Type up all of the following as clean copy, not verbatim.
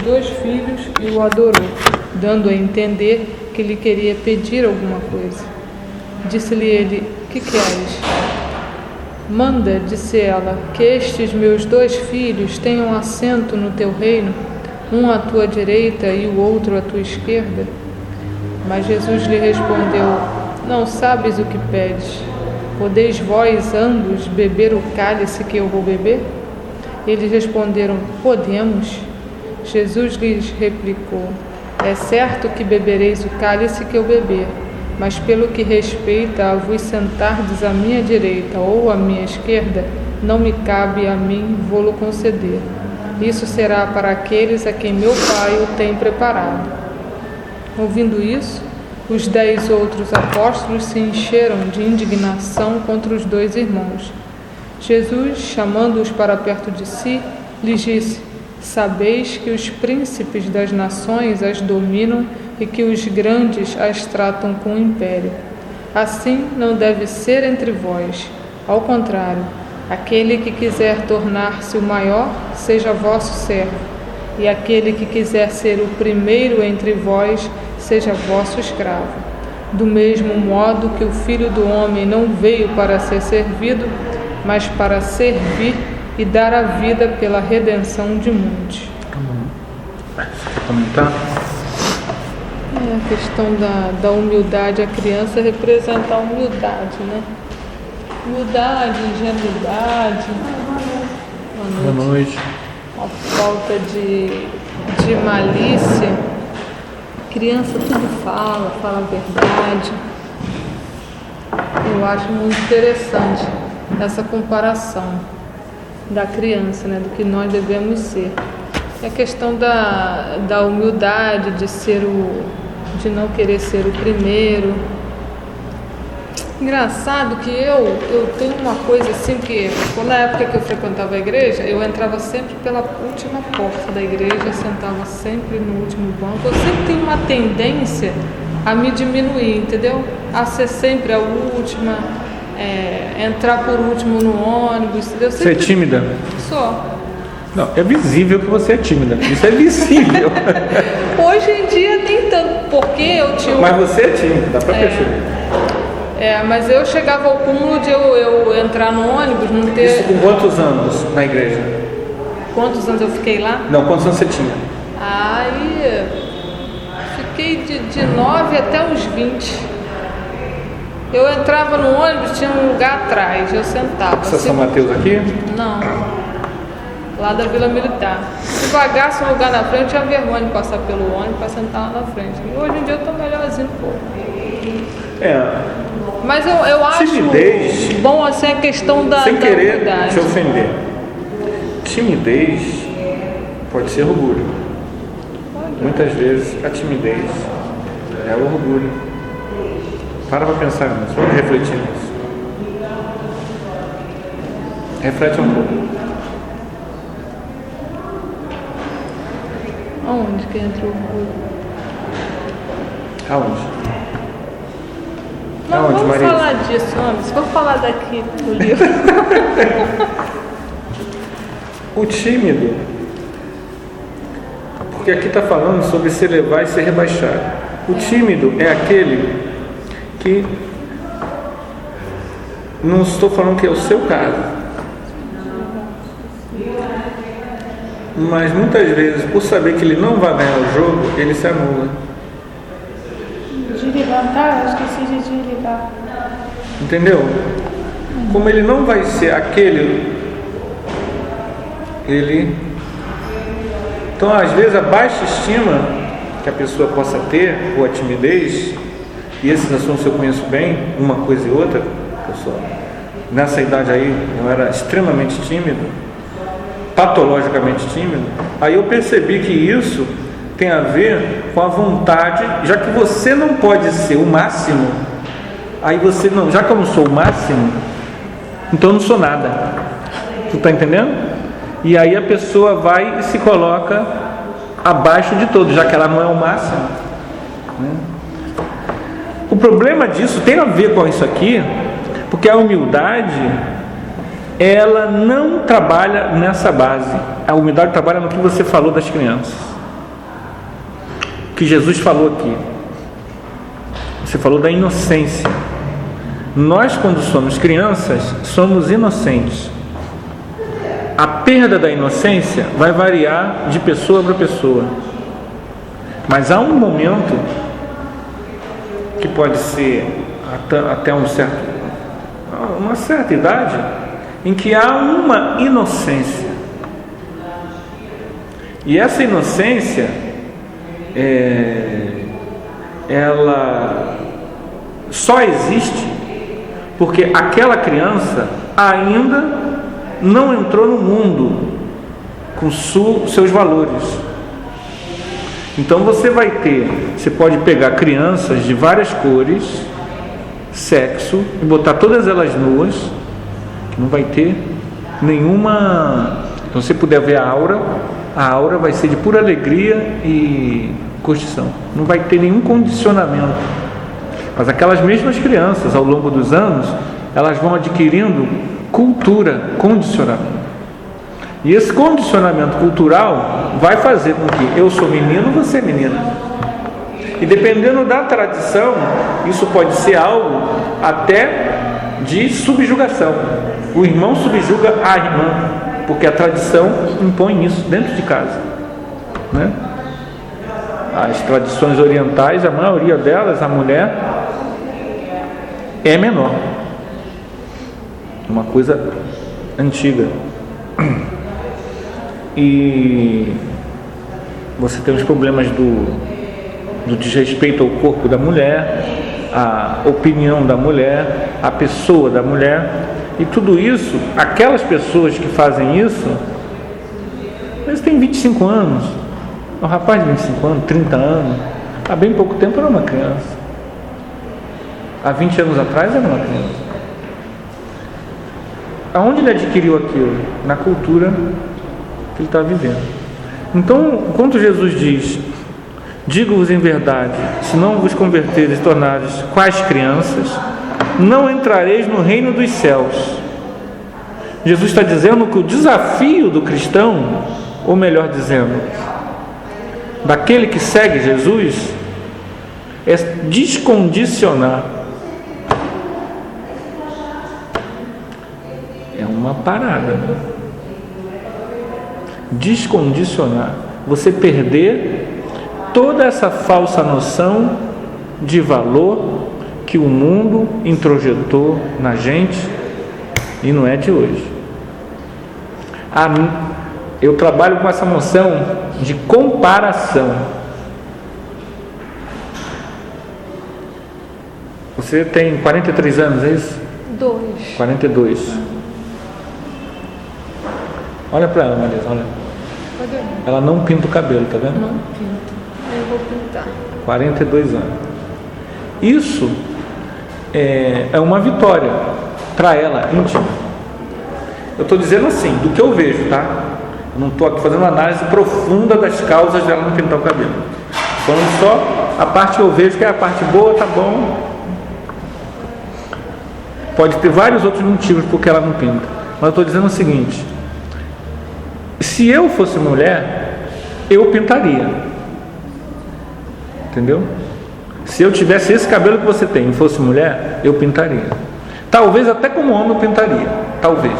2 filhos e o adorou, dando a entender que lhe queria pedir alguma coisa. Disse-lhe ele: que queres? Manda, disse ela, que estes meus 2 filhos tenham assento no teu reino, um à tua direita e o outro à tua esquerda. Mas Jesus lhe respondeu: não sabes o que pedes. Podeis vós ambos beber o cálice que eu vou beber? Eles responderam: podemos. Jesus lhes replicou: é certo que bebereis o cálice que eu beber, mas pelo que respeita a vos sentardes à minha direita ou à minha esquerda, não me cabe a mim vô-lo conceder. Isso será para aqueles a quem meu Pai o tem preparado. Ouvindo isso, os 10 outros apóstolos se encheram de indignação contra os 2 irmãos. Jesus, chamando-os para perto de si, lhes disse: sabeis que os príncipes das nações as dominam e que os grandes as tratam com império. Assim não deve ser entre vós. Ao contrário, aquele que quiser tornar-se o maior, seja vosso servo, e aquele que quiser ser o primeiro entre vós, seja vosso escravo. Do mesmo modo que o Filho do Homem não veio para ser servido, mas para servir e dar a vida pela redenção de muitos. Quer comentar? A questão da humildade, a criança representa a humildade, né? Humildade, ingenuidade. Boa noite. Uma falta de malícia. Criança tudo fala a verdade. Eu acho muito interessante essa comparação da criança, né, do que nós devemos ser. É a questão da humildade, de não querer ser o primeiro. Engraçado que eu tenho uma coisa assim, que na época que eu frequentava a igreja, eu entrava sempre pela última porta da igreja, sentava sempre no último banco. Eu sempre tenho uma tendência a me diminuir, entendeu? A ser sempre a última, entrar por último no ônibus, entendeu? Você é tímida? Sou. Não, é visível que você é tímida. Isso é visível. Hoje em dia nem tanto, porque eu tinha... Mas você é tímida, dá pra perceber. Mas eu chegava ao cúmulo de eu entrar no ônibus, não ter... Isso com quantos anos na igreja? Quantos anos eu fiquei lá? Não, quantos anos você tinha? Aí, fiquei de 9 até uns 20. Eu entrava no ônibus, tinha um lugar atrás, eu sentava. Essa São Mateus aqui? Não, lá da Vila Militar. Se vagasse um lugar na frente, eu tinha vergonha de passar pelo ônibus para sentar lá na frente. E hoje em dia eu estou melhorzinho um pouco. Mas eu acho timidez, bom assim a questão da sem querer humildade. te ofender. Timidez pode ser orgulho. Muitas vezes a timidez é o orgulho. Para pensar nisso, vamos refletir nisso. Reflete um pouco. Aonde que entra o orgulho? Aonde? Não, Aonde, vamos Maria? falar disso, vamos. Vamos falar daqui do livro. O tímido, porque aqui está falando sobre se elevar e se rebaixar. O tímido é aquele que, não estou falando que é o seu caso, mas muitas vezes, por saber que ele não vai ganhar o jogo, ele se anula. Desligar, tá? Eu esqueci de desligar. Entendeu? Como ele não vai ser aquele, então às vezes a baixa estima que a pessoa possa ter, ou a timidez, e esses assuntos eu conheço bem, uma coisa e outra, pessoal. Nessa idade aí eu era extremamente tímido, patologicamente tímido. Aí eu percebi que isso tem a ver com a vontade, já que você não pode ser o máximo, aí você não, já que eu não sou o máximo, então eu não sou nada. Tu tá entendendo? E aí a pessoa vai e se coloca abaixo de todos, já que ela não é o máximo, né? O problema disso tem a ver com isso aqui, porque a humildade, ela não trabalha nessa base. A humildade trabalha no que você falou das crianças. que Jesus falou aqui. Você falou da inocência. Nós, quando somos crianças, somos inocentes. A perda da inocência vai variar de pessoa para pessoa. Mas há um momento que pode ser até uma certa idade, em que há uma inocência. E essa inocência, ela só existe porque aquela criança ainda não entrou no mundo com seus valores. Então você pode pegar crianças de várias cores, sexo, e botar todas elas nuas, que não vai ter nenhuma. Então, se você puder ver a aura vai ser de pura alegria e curtição. Não vai ter nenhum condicionamento. Mas aquelas mesmas crianças, ao longo dos anos, elas vão adquirindo cultura, condicionamento. E esse condicionamento cultural vai fazer com que eu sou menino, você é menina. E dependendo da tradição, isso pode ser algo até de subjugação. O irmão subjuga a irmã, porque a tradição impõe isso dentro de casa, né? As tradições orientais, a maioria delas, a mulher é menor. Uma coisa antiga. E você tem os problemas do desrespeito ao corpo da mulher, a opinião da mulher, a pessoa da mulher, e tudo isso, aquelas pessoas que fazem isso, eles têm 25 anos, um rapaz de 25 anos, 30 anos, há bem pouco tempo era uma criança, há 20 anos atrás era uma criança. Aonde ele adquiriu aquilo? Na cultura que ele está vivendo. Então, quando Jesus diz: digo-vos em verdade, se não vos converteres e tornares quais crianças, não entrareis no reino dos céus. Jesus está dizendo que o desafio do cristão, ou melhor dizendo, daquele que segue Jesus, é descondicionar. É uma parada. Descondicionar. Você perder toda essa falsa noção de valor que o mundo introjetou na gente, e não é de hoje. Eu trabalho com essa noção de comparação. Você tem 43 anos, é isso? 42. Olha para ela, Marisa, olha. Ela não pinta o cabelo, tá vendo? Não pinto. Eu vou pintar. 42 anos. Isso é uma vitória para ela íntima. Eu estou dizendo assim, do que eu vejo, tá? Eu não estou aqui fazendo uma análise profunda das causas dela não pintar o cabelo. Falando só a parte que eu vejo, que é a parte boa, tá bom. Pode ter vários outros motivos porque ela não pinta. Mas eu estou dizendo o seguinte: se eu fosse mulher, eu pintaria. Entendeu? Se eu tivesse esse cabelo que você tem e fosse mulher, eu pintaria. Talvez até como homem eu pintaria. Talvez.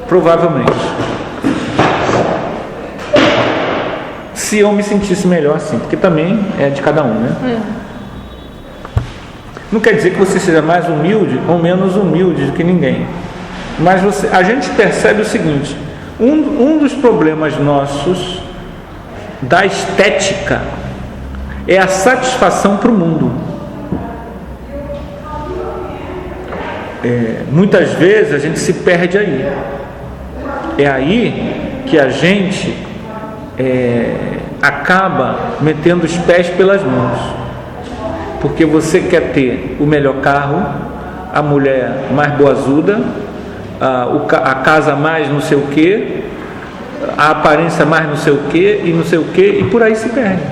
Provavelmente. Se eu me sentisse melhor assim. Porque também é de cada um, né? Não quer dizer que você seja mais humilde ou menos humilde do que ninguém. Mas a gente percebe o seguinte: um dos problemas nossos da estética é a satisfação para o mundo. Muitas vezes a gente se perde aí. É aí que a gente acaba metendo os pés pelas mãos. Porque você quer ter o melhor carro, a mulher mais boazuda, a casa mais não sei o que, a aparência mais não sei o que, e não sei o que, e por aí se perde.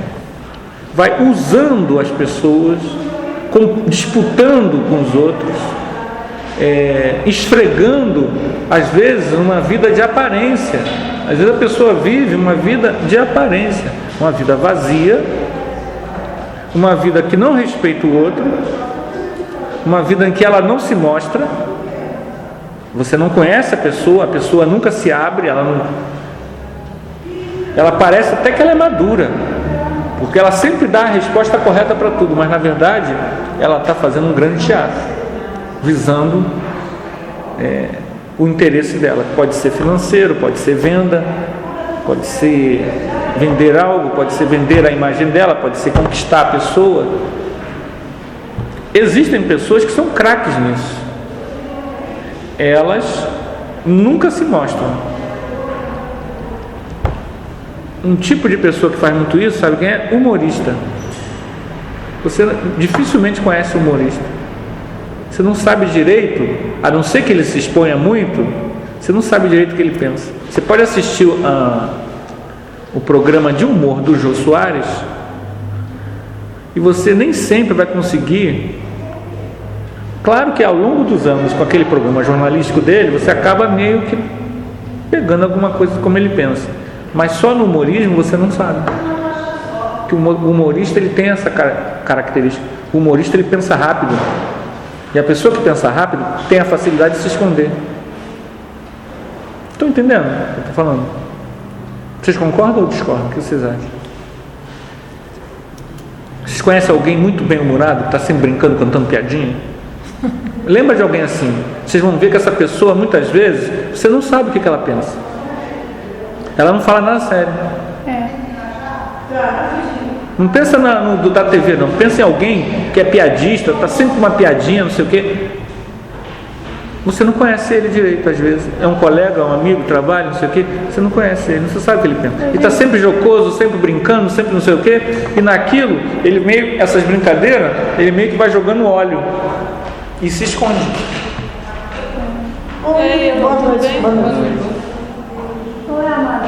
Vai usando as pessoas, disputando com os outros, esfregando, às vezes, uma vida de aparência, Às vezes a pessoa vive uma vida de aparência, uma vida vazia, uma vida que não respeita o outro, uma vida em que ela não se mostra. Você não conhece a pessoa nunca se abre, ela parece até que ela é madura, porque ela sempre dá a resposta correta para tudo, mas na verdade ela está fazendo um grande teatro, visando o interesse dela, que pode ser financeiro, pode ser venda, pode ser vender algo, pode ser vender a imagem dela, pode ser conquistar a pessoa. Existem pessoas que são craques nisso, elas nunca se mostram. Um tipo de pessoa que faz muito isso, sabe quem é? Humorista. Você dificilmente conhece humorista. Você não sabe direito, a não ser que ele se exponha muito, você não sabe direito o que ele pensa. Você pode assistir o programa de humor do Jô Soares e você nem sempre vai conseguir. Claro que ao longo dos anos, com aquele programa jornalístico dele, você acaba meio que pegando alguma coisa como ele pensa. Mas só no humorismo você não sabe. Que o humorista ele tem essa característica. O humorista ele pensa rápido. E a pessoa que pensa rápido tem a facilidade de se esconder. Estão entendendo o que eu estou falando? Vocês concordam ou discordam? O que vocês acham? Vocês conhecem alguém muito bem-humorado, que está sempre brincando, cantando piadinha? Lembra de alguém assim? Vocês vão ver que essa pessoa, muitas vezes, você não sabe o que ela pensa. Ela não fala nada sério. Não pensa da TV, não. Pensa em alguém que é piadista, está sempre com uma piadinha, não sei o quê. Você não conhece ele direito, às vezes. É um colega, um amigo, trabalho, não sei o quê. Você não conhece ele, não sabe o que ele pensa. Ele está sempre jocoso, sempre brincando, sempre não sei o quê. E naquilo, essas brincadeiras, ele meio que vai jogando óleo e se esconde. Boa noite. Oi, amada.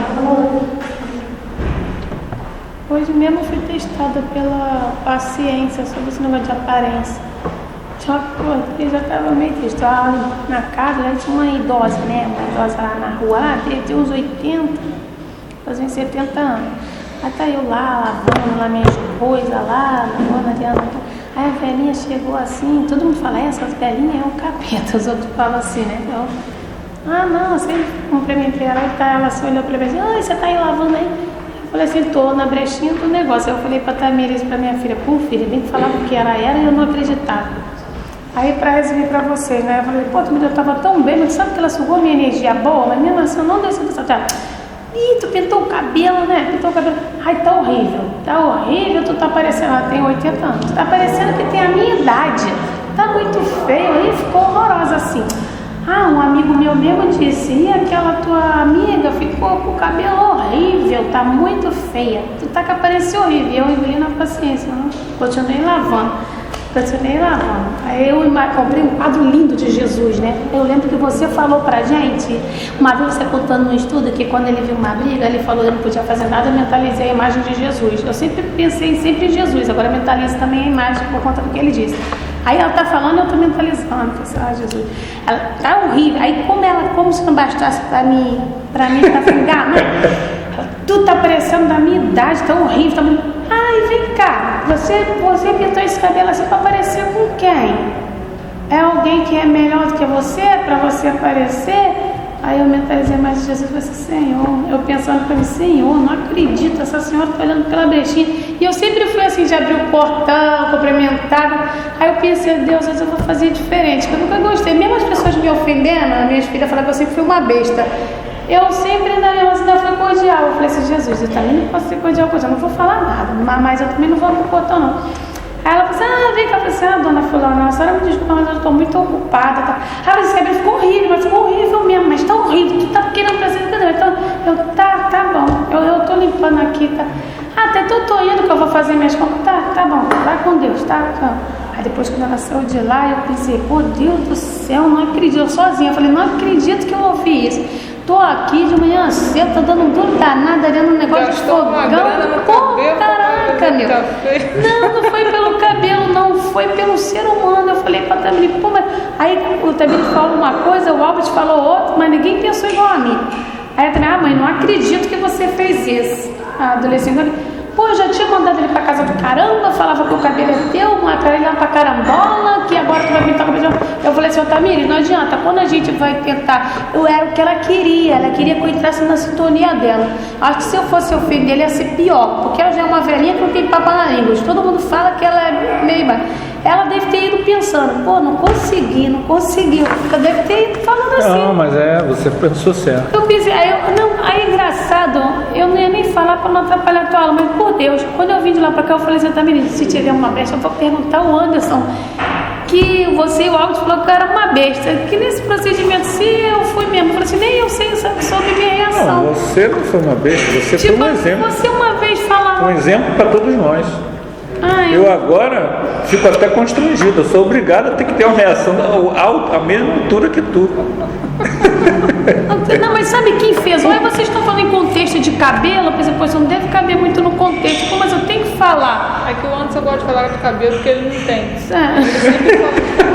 Hoje mesmo fui testada pela paciência sobre esse negócio de aparência. Só que eu já estava meio triste. Na casa, já tinha uma idosa, né? Uma idosa lá na rua, lá, tinha uns 80, fazia 70 anos. Aí tá eu lá, lavando lá minhas coisas lá, lavando ali. Aí a velhinha chegou assim, todo mundo fala, essas velhinhas é o capeta. Os outros falam assim, né? Não, eu sempre cumprimentei ela, ela assim, olhou pra mim assim, você tá aí lavando aí? Eu falei assim, tô na brechinha do negócio. Aí eu falei pra Tamires, pra minha filha, filha, bem que falava o que ela era e eu não acreditava. Aí pra resumir pra vocês, né, eu falei, Tamires, eu tava tão bem, mas sabe que ela sugou minha energia boa, mas mesmo assim eu não desci dessa terra. Ih, tu pintou o cabelo, né? Pintou o cabelo. Ai, tá horrível, tu tá parecendo, ela tem 80 anos, tu tá parecendo que tem a minha idade, tá muito feio, aí ficou horrorosa assim. Um amigo meu mesmo disse, e aquela tua amiga ficou com o cabelo horrível, tá muito feia, tu tá com a aparência horrível. E eu engoli na paciência, não? Continuei lavando. Aí eu comprei um quadro lindo de Jesus, né? Eu lembro que você falou pra gente, uma vez você contando um estudo, que quando ele viu uma briga, ele falou que ele não podia fazer nada, eu mentalizei a imagem de Jesus. Eu sempre pensei em Jesus, agora mentalizo também a imagem por conta do que ele disse. Aí ela tá falando, eu tô mentalizando, Jesus. Ela tá horrível. Aí como se não bastasse pra mim tá enganando. Tu tá parecendo da minha idade, tá horrível, tá muito... vem cá, você pintou esse cabelo assim pra parecer com quem? É alguém que é melhor do que você, pra você aparecer? Aí eu mentalizei mais de Jesus e falei assim, Senhor, eu pensando pra mim, Senhor, não acredito, essa senhora tá olhando pela brechinha. E eu sempre fui assim, de abrir o portão, cumprimentava. Aí eu pensei, Deus, hoje eu vou fazer diferente, que eu nunca gostei. Mesmo as pessoas me ofendendo, as minhas filhas falaram que eu sempre fui uma besta. Eu sempre ainda fui cordial. Eu falei assim, Jesus, eu também não posso ser cordial, eu não vou falar nada, mas eu também não vou abrir o portão, não. Aí ela falou assim, vem cá, eu falei assim, dona fulana, a senhora me desculpa, mas eu estou muito ocupada. Tá? Mas esse cabelo ficou horrível, mas ficou horrível mesmo, mas tá horrível, tu tá querendo fazer cabelo. Então, tá bom, eu tô limpando aqui, tá? Até eu tô indo que eu vou fazer minhas compras, tá bom, vai com Deus, tá? Aí depois quando ela saiu de lá, eu pensei, Deus do céu, não acredito, eu sozinha, eu falei, não acredito que eu ouvi isso. Tô aqui de manhã cedo, tô dando um duro danado, dando um negócio de fogão. Caraca, meu. Não foi pelo cabelo, não, foi pelo ser humano. Eu falei pra Tamiri, mas... Aí o Tamiri falou uma coisa, o Albert falou outra, mas ninguém pensou igual a mim. Aí eu também, mãe, não acredito que você fez isso. A adolescente, pô, eu já tinha mandado ele pra casa do caramba, falava que o cabelo é teu, pra ele lá pra carambola, que agora tu vai pintar o cabelo. Eu falei assim, Tamires, não adianta, quando a gente vai tentar, eu era o que ela queria que eu entrasse na sintonia dela. Acho que se eu fosse o filho dele ia ser pior, porque ela já é uma velhinha que não tem papo na língua. Todo mundo fala que ela é meio... Ela deve ter ido pensando, pô, não conseguiu. Eu deve ter ido falando assim. Não, mas você pensou certo. Eu pensei, aí é engraçado, eu não ia nem falar para não atrapalhar a tua aula, mas por Deus, quando eu vim de lá para cá, eu falei assim, Tamires, se tiver uma besta, eu vou perguntar ao Anderson, que você e o Aldo falou que eu era uma besta, que nesse procedimento, se eu fui mesmo, eu falei assim, nem eu sei sobre minha reação. Não, você não foi uma besta, você foi um exemplo. Você uma vez falava... Um exemplo para todos nós. Eu agora fico até constrangido, eu sou obrigado a ter que ter uma reação à mesma altura que tu. Não, mas sabe quem fez? Ou vocês estão falando em contexto de cabelo, por exemplo, isso não deve caber muito no contexto, mas eu tenho que falar. É que o Anderson gosta de falar do cabelo porque ele não tem.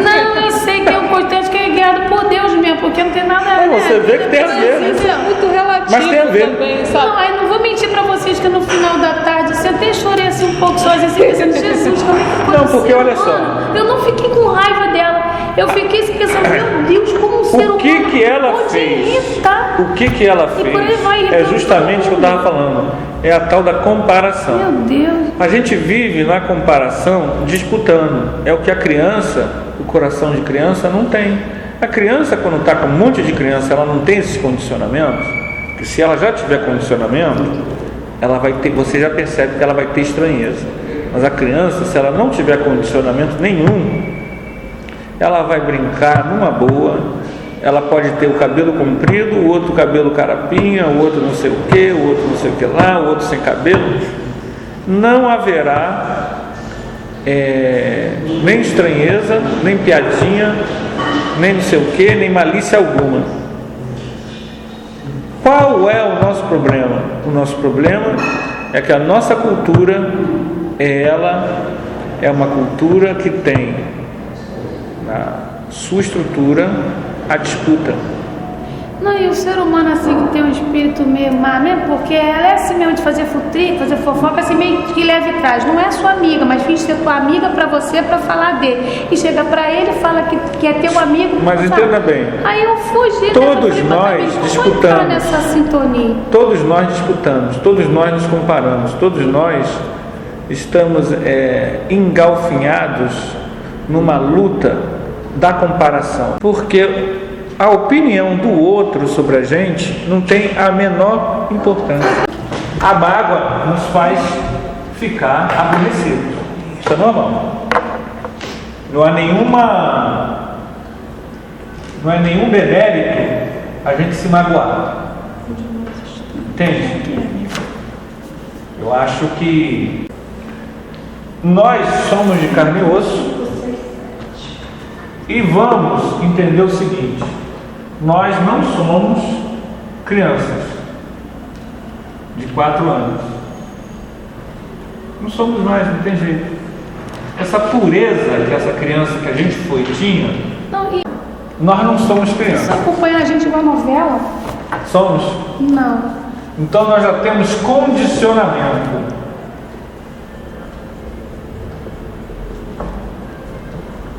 Não, eu sei que é um contexto que é guiado por Deus mesmo, porque não tem nada a ver. Você vê que tem a ver. Isso é muito relativo. Mas tem a ver. Também, sabe? Não, aí não vou mentir pra vocês que no final da tarde, eu até chorei assim um pouco sozinha, assim, pensando, Jesus, como é que foi? Não, porque olha só. Eu não fiquei com raiva dela. Eu fiquei pensando, meu Deus, como um ser humano que ela pode fez? irritar. O que ela E por aí fez? vai, É justamente o que eu estava falando. É a tal da comparação. Meu Deus. A gente vive na comparação disputando. É o que a criança, o coração de criança não tem. A criança, quando está com um monte de criança, ela não tem esses condicionamentos. Que se ela já tiver condicionamento, ela vai ter, você já percebe que ela vai ter estranheza. Mas a criança, se ela não tiver condicionamento nenhum, ela vai brincar numa boa. Ela pode ter o cabelo comprido, o outro cabelo carapinha, o outro não sei o que, o outro não sei o que lá, o outro sem cabelo. Não haverá nem estranheza, nem piadinha, nem não sei o que, nem malícia alguma. Qual é o nosso problema? O nosso problema é que a nossa cultura, ela é uma cultura que tem na sua estrutura a disputa. Não, e o ser humano assim que tem um espírito meio má, mesmo, porque ela é assim mesmo de fazer futrico, fazer fofoca, assim meio que leve e traz. Não é sua amiga, mas finge ser tua amiga pra você, pra falar dele. E chega pra ele e fala que é teu amigo. Mas sabe? Entenda bem. Aí eu fugi. Todos nós disputamos. Nessa sintonia. Todos nós disputamos, todos nós nos comparamos, todos nós estamos engalfinhados numa luta da comparação. Porque a opinião do outro sobre a gente não tem a menor importância. A mágoa nos faz ficar aborrecidos. Isso é normal. Não é nenhum demérito a gente se magoar. Entende? Eu acho que nós somos de carne e osso e vamos entender o seguinte: nós não somos crianças de 4 anos. Não somos nós, não tem jeito. Essa pureza que essa criança que a gente foi tinha, nós não somos crianças. Você acompanha a gente igual novela? Somos? Não. Então nós já temos condicionamento.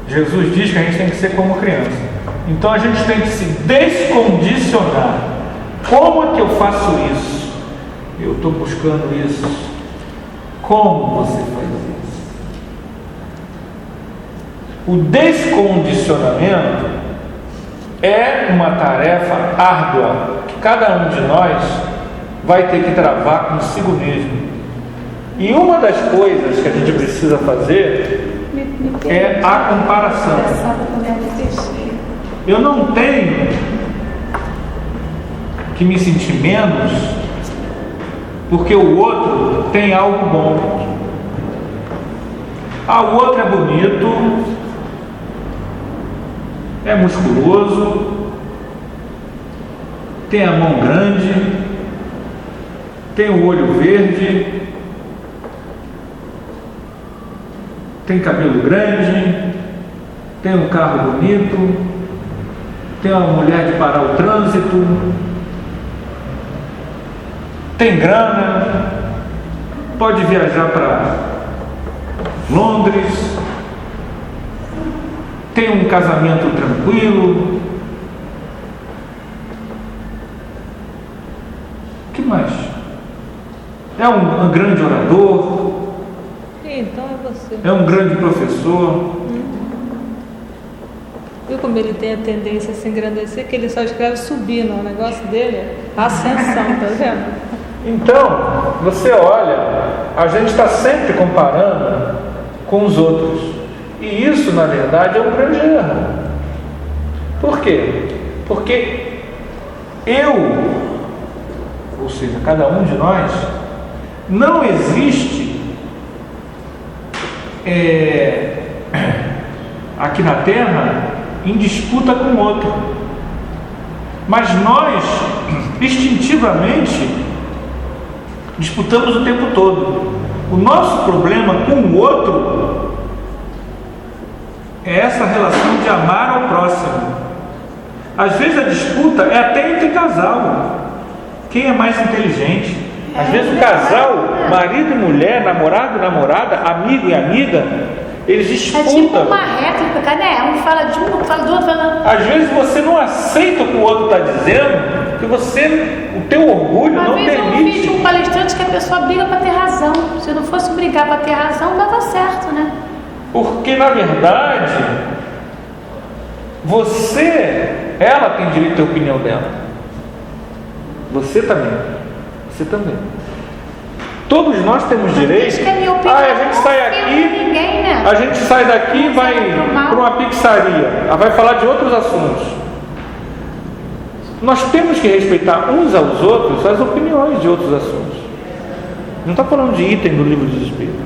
Jesus diz que a gente tem que ser como criança. Então a gente tem que se descondicionar. Como é que eu faço isso? Eu estou buscando isso. Como você faz isso? O descondicionamento é uma tarefa árdua que cada um de nós vai ter que travar consigo mesmo. E uma das coisas que a gente precisa fazer é a comparação. Eu não tenho que me sentir menos porque o outro tem algo bom. O outro é bonito, é musculoso, tem a mão grande, tem o olho verde, tem cabelo grande, tem um carro bonito, tem uma mulher de parar o trânsito. tem grana, pode viajar para Londres, tem um casamento tranquilo. O que mais? É um grande orador. Então é você. É um grande professor. Viu como ele tem a tendência a se engrandecer? Que ele só escreve subindo. O negócio dele é ascensão, tá vendo? Então, você olha, a gente está sempre comparando com os outros. E isso, na verdade, é um grande erro. Por quê? Porque ou seja, cada um de nós, não existe aqui na Terra em disputa com o outro. Mas nós, instintivamente, disputamos o tempo todo. O nosso problema com o outro é essa relação de amar ao próximo. Às vezes a disputa é até entre casal. Quem é mais inteligente? Às vezes o casal, marido e mulher, namorado e namorada, amigo e amiga, eles disputam. É tipo uma réplica, né? Um fala de um, outro fala do outro. Às vezes você não aceita o que o outro está dizendo, porque o teu orgulho não permite. Uma vez eu ouvi de um palestrante que a pessoa briga para ter razão. Se não fosse brigar para ter razão, dava certo, né? Porque na verdade, ela tem direito à opinião dela. Você também. Todos nós temos direito. A gente sai aqui, ninguém, né? a gente sai daqui e vai para uma pizzaria, vai falar de outros assuntos. Nós temos que respeitar uns aos outros as opiniões de outros assuntos. Não está falando de item do livro dos Espíritos.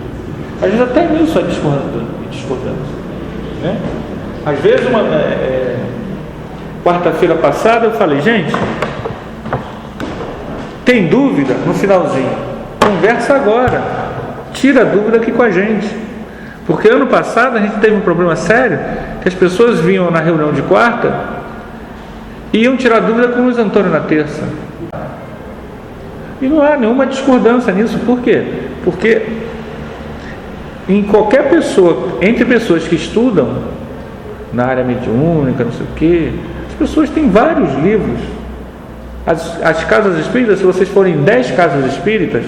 Às vezes até nisso é discordância, né? Às vezes, quarta-feira passada eu falei, gente, tem dúvida? No finalzinho, conversa agora, tira a dúvida aqui com a gente, porque ano passado a gente teve um problema sério, que as pessoas vinham na reunião de quarta e iam tirar dúvida com o Luiz Antônio na terça, e não há nenhuma discordância nisso. Por quê? Porque em qualquer pessoa, entre pessoas que estudam na área mediúnica, não sei o quê, as pessoas têm vários livros. As casas espíritas, se vocês forem em 10 casas espíritas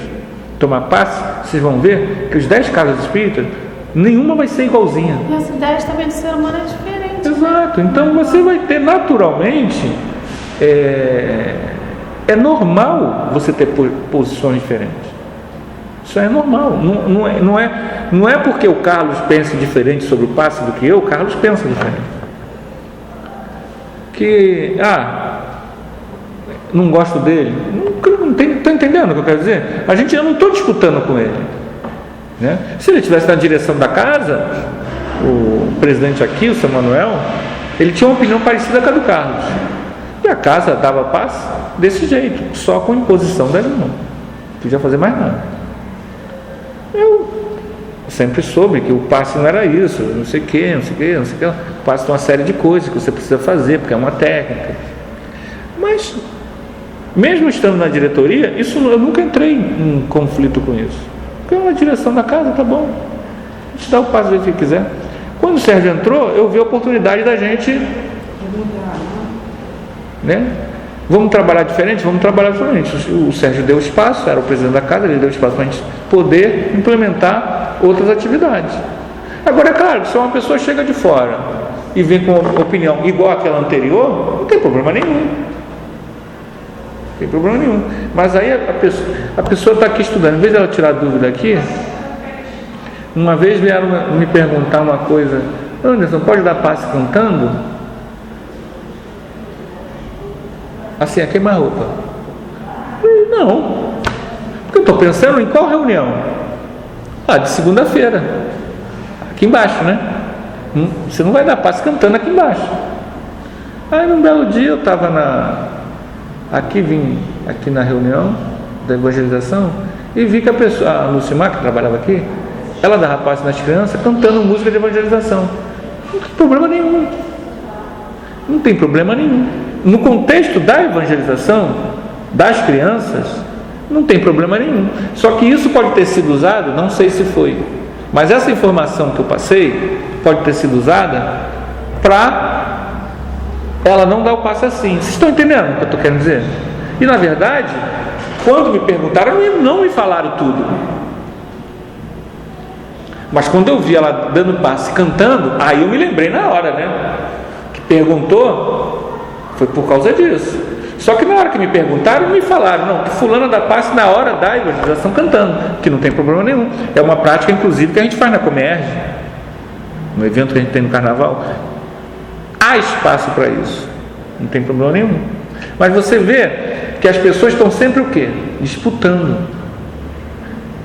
tomar passe, vocês vão ver que os 10 casas espíritas, nenhuma vai ser igualzinha. E as ideias também do ser humano é diferente. Exato. Então você vai ter naturalmente, é normal você ter posições diferentes. Isso é normal. Não é porque o Carlos pensa diferente sobre o passe do que eu, o Carlos pensa diferente. Não gosto dele. Está entendendo o que eu quero dizer? Eu não estou disputando com ele, né? Se ele estivesse na direção da casa, o presidente aqui, o São Manuel, ele tinha uma opinião parecida com a do Carlos. E a casa dava passe desse jeito, só com imposição da irmã. Não podia fazer mais nada. Eu sempre soube que o passe não era isso, não sei o que. O passe tem uma série de coisas que você precisa fazer, porque é uma técnica. Mas mesmo estando na diretoria, eu nunca entrei em conflito com isso. Porque é uma direção da casa, tá bom. A gente dá o passo do jeito que quiser. Quando o Sérgio entrou, eu vi a oportunidade da gente, né? Vamos trabalhar diferente? Vamos trabalhar diferente. O Sérgio deu espaço, era o presidente da casa, ele deu espaço para a gente poder implementar outras atividades. Agora, é claro, se uma pessoa chega de fora e vem com uma opinião igual àquela anterior, não tem problema nenhum. Não tem problema nenhum. Mas aí a pessoa está aqui estudando, em vez de ela tirar dúvida aqui, uma vez vieram me perguntar uma coisa: Anderson, pode dar passe cantando? Assim, a queima-roupa. Não. Porque eu estou pensando em qual reunião? De segunda-feira. Aqui embaixo, né? Você não vai dar passe cantando aqui embaixo. Aí num belo dia eu estava vim aqui na reunião da evangelização e vi que a Lucimar, que trabalhava aqui, ela dava passe nas crianças cantando música de evangelização. Não tem problema nenhum. Não tem problema nenhum. No contexto da evangelização das crianças, Não tem problema nenhum. Só que isso pode ter sido usado, não sei se foi, mas essa informação que eu passei pode ter sido usada para ela não dar o passe assim. Vocês estão entendendo o que eu estou querendo dizer? E na verdade, quando me perguntaram, não me falaram tudo. Mas quando eu vi ela dando passe, cantando, aí eu me lembrei na hora, né? Que perguntou, foi por causa disso. Só que na hora que me perguntaram, me falaram, não, que fulana dá passe na hora da evangelização cantando, que não tem problema nenhum. É uma prática, inclusive, que a gente faz na Comerge, no evento que a gente tem no Carnaval. Há espaço para isso, não tem problema nenhum. Mas você vê que as pessoas estão sempre o quê? Disputando,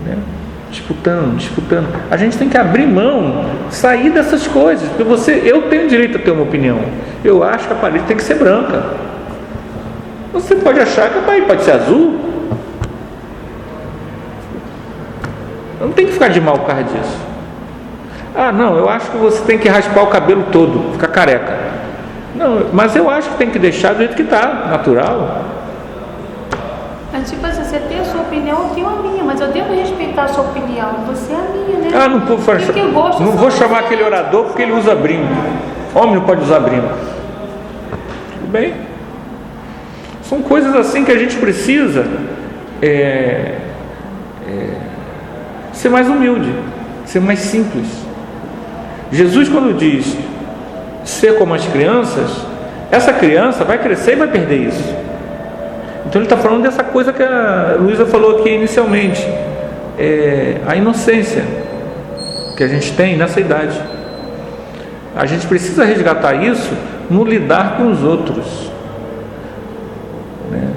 né? Disputando. A gente tem que abrir mão, sair dessas coisas, porque eu tenho direito a ter uma opinião. Eu acho que a parede tem que ser branca. Você pode achar que a parede pode ser azul. Não tem que ficar de mal por causa disso. Ah, não, eu acho que você tem que raspar o cabelo todo, ficar careca. Não, mas eu acho que tem que deixar do jeito que está, natural. Mas tipo assim, você tem a sua opinião, eu tenho a minha, mas eu devo respeitar a sua opinião. Você é a minha, né? Ah, não vou chamar aquele orador porque ele usa brinco. Homem não pode usar brinco. Tudo bem? São coisas assim que a gente precisa ser mais humilde, ser mais simples. Jesus, quando diz ser como as crianças, essa criança vai crescer e vai perder isso. Então ele está falando dessa coisa que a Luísa falou aqui inicialmente, a inocência que a gente tem nessa idade. A gente precisa resgatar isso no lidar com os outros, né?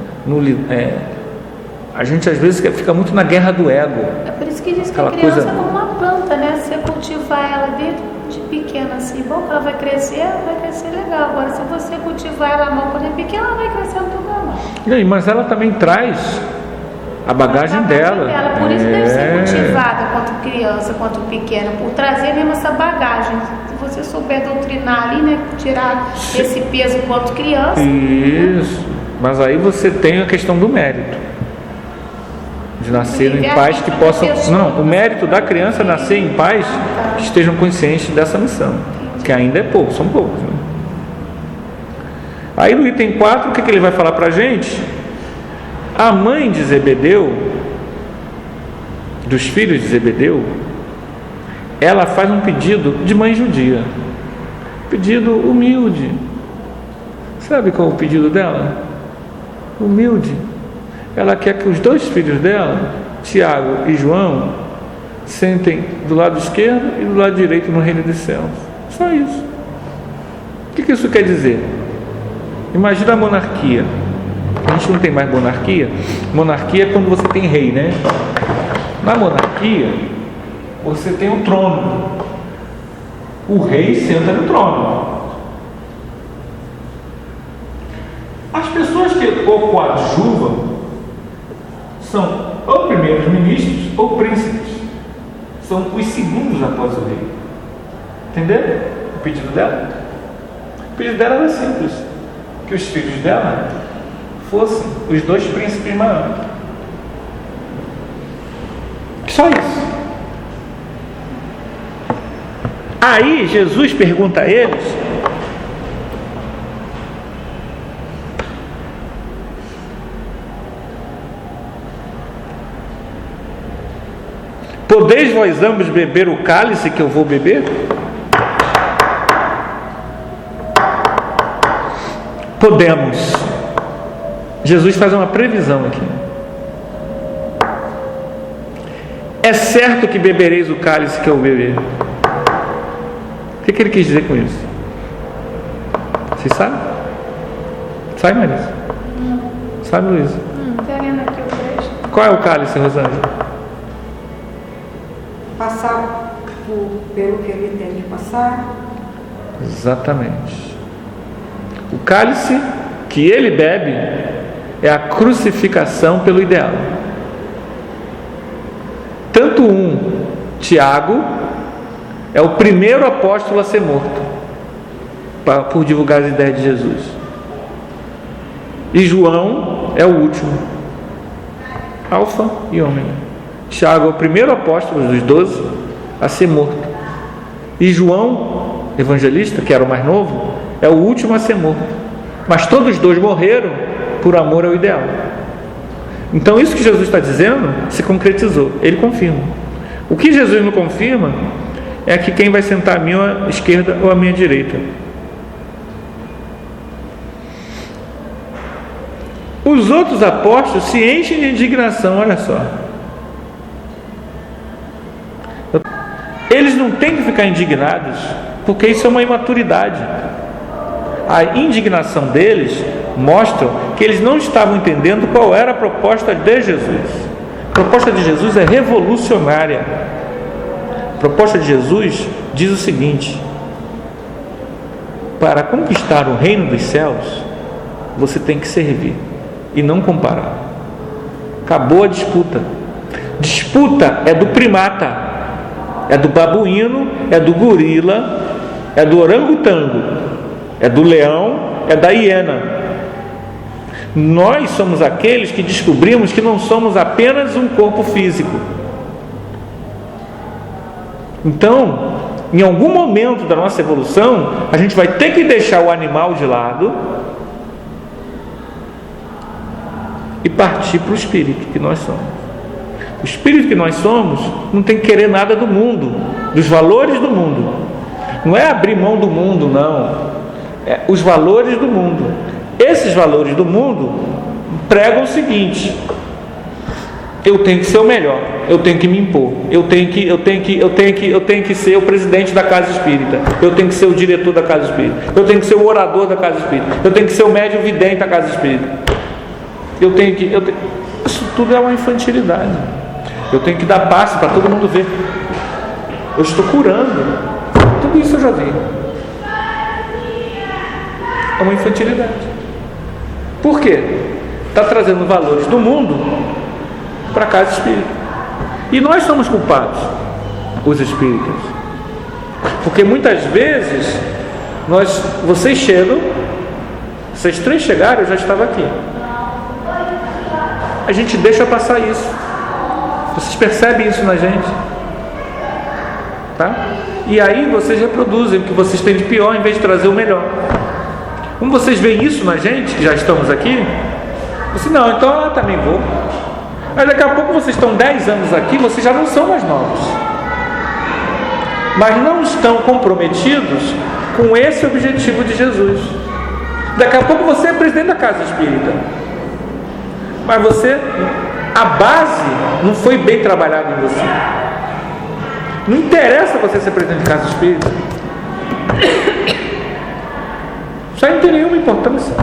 A gente às vezes fica muito na guerra do ego. É por isso que diz que a criança é como uma planta, né? Se você cultivar ela desde de pequena assim, bom, ela vai crescer legal. Agora, se você cultivar ela mal quando é pequena, ela vai crescendo tudo normal. Mas ela também traz a bagagem dela. Por isso deve ser cultivada quanto criança, quanto pequena, por trazer mesmo essa bagagem. Se você souber doutrinar ali, né? Tirar esse peso quanto criança. Isso. Mas aí você tem a questão do mérito. De nascer em pais que possam... Não, o mérito da criança é nascer em pais que estejam conscientes dessa missão. Que ainda é pouco, são poucos, né? Aí no item 4, o que ele vai falar para a gente? A mãe de Zebedeu, dos filhos de Zebedeu, ela faz um pedido de mãe judia. Pedido humilde. Sabe qual é o pedido dela? Humilde. Ela quer que os dois filhos dela, Tiago e João, sentem do lado esquerdo e do lado direito no reino dos céus. Só isso. O que isso quer dizer? Imagina a monarquia. A gente não tem mais monarquia. Monarquia é quando você tem rei, né? Na monarquia, você tem um trono. O rei senta no trono. As pessoas que o coadjuvam são ou primeiros ministros ou príncipes. São os segundos após o rei. Entenderam o pedido dela? O pedido dela era simples: que os filhos dela fossem os dois príncipes maiores. Só isso. Aí Jesus pergunta a eles: podeis vós ambos beber o cálice que eu vou beber? Podemos. Jesus faz uma previsão aqui. É certo que bebereis o cálice que eu beber. O que ele quis dizer com isso? Vocês sabem? Sabe, Marisa? Sabe, Luísa? Qual é o cálice, Rosângela? Passar pelo que ele tem que passar. Exatamente. O cálice que ele bebe é a crucificação pelo ideal. Tanto Tiago é o primeiro apóstolo a ser morto por divulgar as ideias de Jesus, e João é o último. Alfa e ômega. Tiago é o primeiro apóstolo dos 12 a ser morto. E João, evangelista, que era o mais novo, é o último a ser morto. Mas todos os dois morreram por amor ao ideal. Então isso que Jesus está dizendo se concretizou. Ele confirma. O que Jesus não confirma é que quem vai sentar à minha esquerda ou à minha direita. Os outros apóstolos se enchem de indignação, olha só. Eles não têm que ficar indignados, porque isso é uma imaturidade. A indignação deles mostra que eles não estavam entendendo qual era a proposta de Jesus. A proposta de Jesus é revolucionária. A proposta de Jesus diz o seguinte: para conquistar o reino dos céus, você tem que servir e não comparar. Acabou a disputa. Disputa é do primata, é do babuíno, é do gorila, é do orangotango, é do leão, é da hiena. Nós somos aqueles que descobrimos que não somos apenas um corpo físico. Então, em algum momento da nossa evolução, a gente vai ter que deixar o animal de lado e partir para o espírito que nós somos. O espírito que nós somos não tem que querer nada do mundo, dos valores do mundo. Não é abrir mão do mundo, não. É os valores do mundo. Esses valores do mundo pregam o seguinte: eu tenho que ser o melhor, eu tenho que me impor, eu tenho que ser o presidente da casa espírita, eu tenho que ser o diretor da casa espírita, eu tenho que ser o orador da casa espírita, eu tenho que ser o médium vidente da casa espírita, isso tudo é uma infantilidade. Eu tenho que dar passe para todo mundo ver. Eu estou curando. Tudo isso eu já vi. É uma infantilidade. Por quê? Está trazendo valores do mundo para a casa espírita. E nós somos culpados, os espíritas. Porque muitas vezes vocês chegam, vocês três chegaram, eu já estava aqui. A gente deixa passar isso. Vocês percebem isso na gente? Tá? E aí vocês reproduzem o que vocês têm de pior em vez de trazer o melhor. Como vocês veem isso na gente, que já estamos aqui, você não, então eu também vou. Mas daqui a pouco vocês estão 10 anos aqui, vocês já não são mais novos. Mas não estão comprometidos com esse objetivo de Jesus. Daqui a pouco você é presidente da casa espírita. Mas a base não foi bem trabalhada em você. Não interessa você ser presidente de casa espírita. Isso aí não tem nenhuma importância.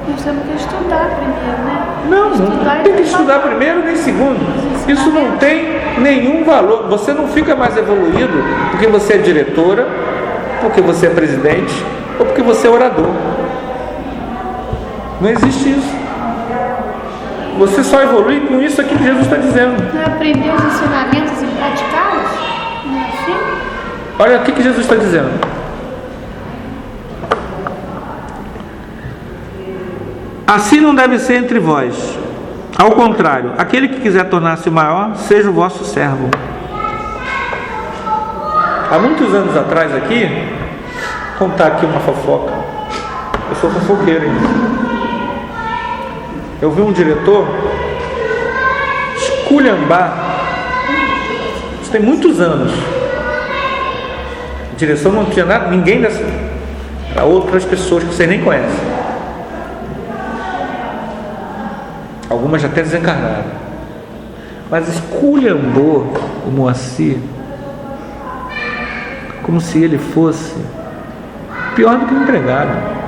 Nós temos que estudar primeiro, né? Não tem que estudar primeiro nem segundo. Isso não tem nenhum valor. Você não fica mais evoluído porque você é diretora, porque você é presidente ou porque você é orador. Não existe isso. Você só evolui com isso aqui que Jesus está dizendo. Não é aprender os ensinamentos e praticá-los? Não é assim? Olha o que Jesus está dizendo. Assim não deve ser entre vós. Ao contrário, aquele que quiser tornar-se maior, seja o vosso servo. Há muitos anos atrás aqui, vou contar aqui uma fofoca. Eu sou fofoqueiro ainda. Eu vi um diretor esculhambar, isso tem muitos anos. A direção não tinha nada, ninguém dessa, para outras pessoas que vocês nem conhecem. Algumas já até desencarnaram. Mas esculhambou o Moacir como se ele fosse pior do que um empregado.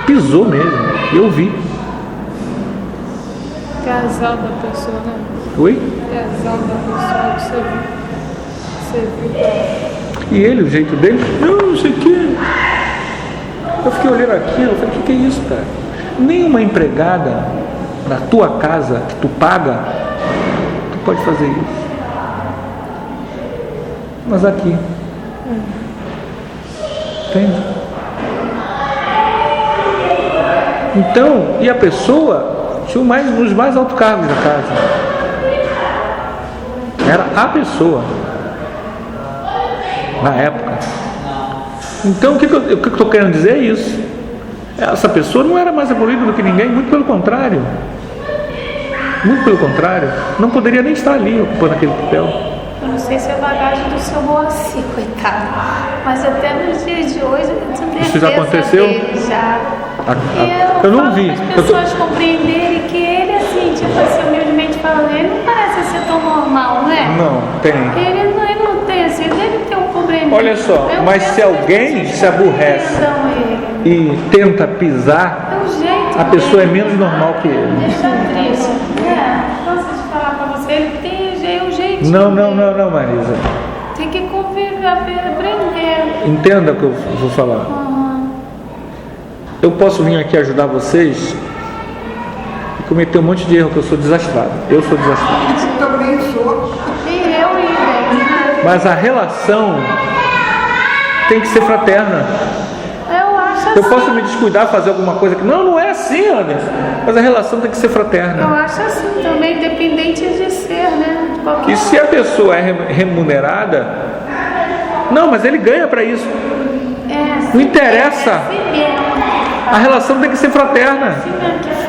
Pisou mesmo, eu vi. Casal da pessoa, né? Oi? Casal da pessoa, você viu. E ele, o jeito dele, não sei o que. Eu fiquei olhando aquilo, eu falei, o que é isso, cara? Nenhuma empregada na tua casa que tu paga, tu pode fazer isso. Mas aqui. Entende? Então, e a pessoa tinha nos mais altos cargos da casa. Era a pessoa na época. Então o que eu estou querendo dizer é isso. Essa pessoa não era mais evoluída do que ninguém, muito pelo contrário. Muito pelo contrário. Não poderia nem estar ali ocupando aquele papel. Eu não sei se é bagagem do seu Moacir, coitado. Mas até nos dias de hoje, isso já aconteceu? Já. Eu não vi. As pessoas compreenderem que ele, assim, tipo assim, humildemente falando, ele não parece ser tão normal, não é? Não, tem. Ele não tem, assim, ele deve ter um compreendimento. Olha só, mas se alguém se aborrece e tenta pisar, a pessoa é menos normal que ele. Deixa triste. Posso te falar pra você, ele tem um jeitinho. Não, Marisa. Tem que conviver, aprender. Entenda o que eu vou falar. Eu posso vir aqui ajudar vocês e cometer um monte de erro, que eu sou desastrado. Eu sou desastrado. Eu também sou. E eu e Mas a relação tem que ser fraterna. eu acho Eu assim. posso me descuidar, fazer alguma coisa que... Não é assim, Anderson. Mas a relação tem que ser fraterna. Eu acho assim também, independente de ser, né? E se a pessoa é remunerada... Não, mas ele ganha para isso. Não interessa. A relação tem que ser fraterna.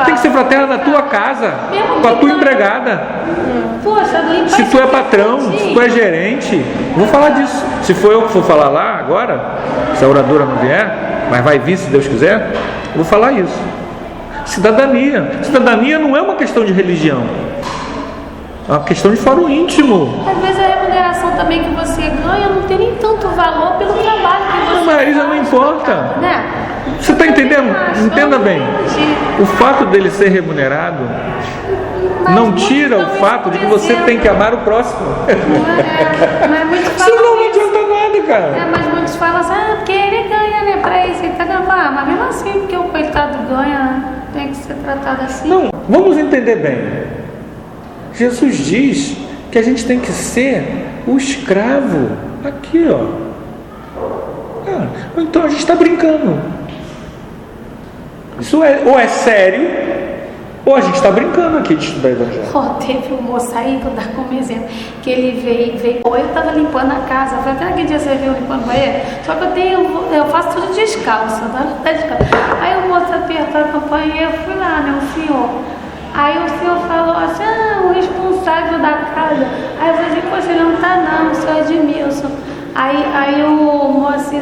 Tem que ser fraterna na tua casa, com a tua empregada. Poxa, se tu é patrão, se tu é gerente, vou falar disso. Se for eu que for falar lá agora, se a oradora não vier, mas vai vir se Deus quiser, eu vou falar isso. Cidadania. Cidadania não é uma questão de religião. É uma questão de fórum íntimo. Às vezes a remuneração também que você ganha não tem nem tanto valor pelo trabalho que você faz. Marisa, não importa. Né? Você está entendendo? Entenda bem. O fato dele ser remunerado não tira o fato de que você tem que amar o próximo. Não é muito fácil. Senão não adianta nada, cara. Mas muitos falam assim, porque ele ganha, né? Pra isso, ele tá ganhando. Mas mesmo assim, porque o coitado ganha, tem que ser tratado assim. Não, vamos entender bem. Jesus diz que a gente tem que ser o escravo. Aqui, ó. Então a gente está brincando. Isso ou é sério, ou a gente está brincando aqui de estudar evangelho. Teve um moço aí, vou dar como exemplo, que ele veio, eu estava limpando a casa, foi até aquele dia você viu limpando o banheiro, só que eu faço tudo descalça, tá descalça. Aí o moço apertou a campanha e eu fui lá, né, o senhor. Aí o senhor falou assim, o responsável da casa. Aí eu falei assim, poxa, ele não está não, o senhor Edmilson. Aí o Moacir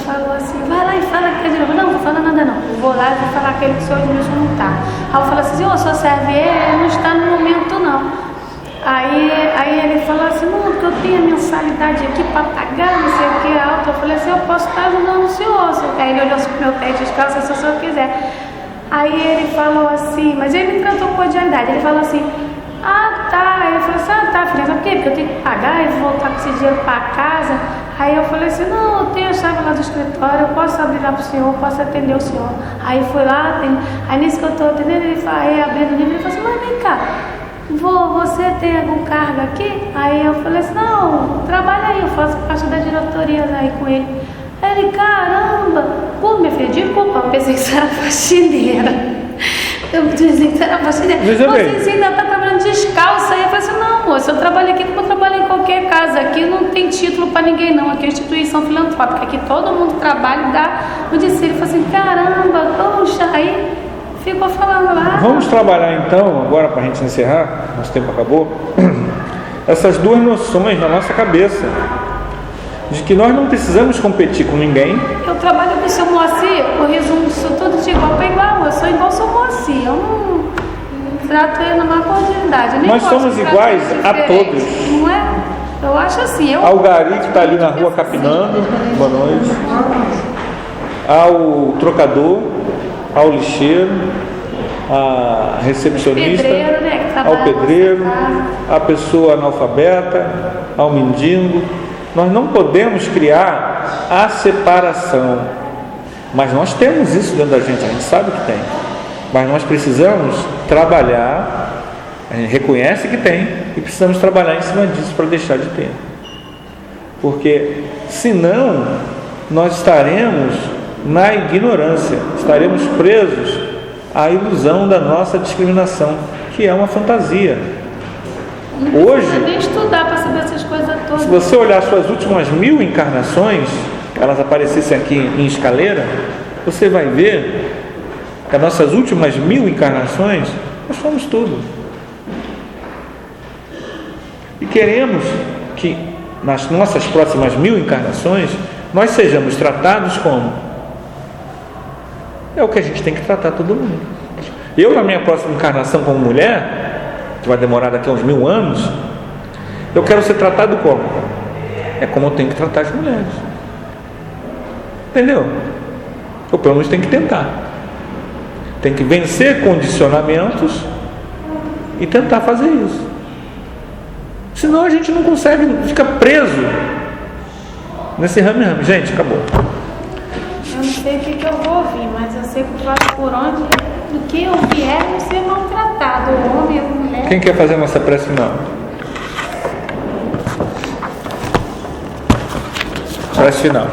falou assim, vai lá e fala que é de novo. Não, não vou falar nada não. Eu vou lá e vou falar aquele que o senhor Edmilson não está. Aí eu falei assim, senhor serve ele não está no momento não. Aí ele falou assim, não, porque eu tenho a mensalidade aqui para pagar, não sei o que, alto. Eu falei assim, eu posso estar ajudando o senhor. Aí ele olhou assim pro meu pé descalço, se o senhor quiser. Aí ele falou assim, mas ele me tratou com cordialidade, ele falou assim, tá, ele falou assim, tá, filha, sabe por quê? Porque eu tenho que pagar e voltar com esse dinheiro para casa. Aí eu falei assim, não, eu tenho a chave lá do escritório, eu posso abrir lá pro senhor, posso atender o senhor. Aí fui lá, aí nisso que eu estou atendendo, ele falou, aí abrindo o livro, ele falou assim, mas vem cá, você tem algum cargo aqui? Aí eu falei assim, não, trabalha aí, eu faço parte da diretoria aí com ele. Ele, caramba, pô, minha filha, desculpa, eu pensei que você era faxineira. Eu pensei que você era faxineira. Você ainda está trabalhando descalça. Aí eu falei assim, não, moça, eu trabalho aqui como eu trabalho em qualquer casa. Aqui não tem título para ninguém, não. Aqui é instituição filantrópica. Aqui todo mundo trabalha e dá o discípulo. Eu falei assim, caramba, poxa, aí ficou falando lá. Vamos trabalhar então, agora para a gente encerrar, nosso tempo acabou, essas duas noções na nossa cabeça. De que nós não precisamos competir com ninguém. Eu trabalho com o seu Moacir, eu resumo isso tudo de igual para igual. Eu sou igual ao seu Moacir, eu não trato ele numa cordialidade. Nós somos iguais a todos. Não é? Eu acho assim. Ao gari que está ali na rua capinando, boa noite. Ao trocador, ao lixeiro, à recepcionista, pedreiro, né, ao pedreiro, à pessoa analfabeta, ao mendigo. Nós não podemos criar a separação, mas nós temos isso dentro da gente, a gente sabe que tem, mas nós precisamos trabalhar, a gente reconhece que tem e precisamos trabalhar em cima disso para deixar de ter, porque senão nós estaremos na ignorância, estaremos presos a ilusão da nossa discriminação, que é uma fantasia. Não Hoje, precisa nem estudar para saber essas coisas todas. se você olhar suas últimas 1000 encarnações, elas aparecessem aqui em escaleira, você vai ver que as nossas últimas 1000 encarnações, nós somos tudo. E queremos que nas nossas próximas 1000 encarnações, nós sejamos tratados como? É o que a gente tem que tratar todo mundo. Eu, na minha próxima encarnação como mulher, que vai demorar daqui a uns 1000 anos, eu quero ser tratado como? É como eu tenho que tratar as mulheres. Entendeu? Ou pelo menos tem que tentar. Tem que vencer condicionamentos e tentar fazer isso. Senão a gente não consegue, fica preso nesse rame-rame. Gente, acabou. Eu não sei o que eu vou ouvir, mas eu sei que eu faço por onde, do que eu vier, não ser maltratado, o homem, a mulher. Quem quer fazer a nossa prece final? Prece final.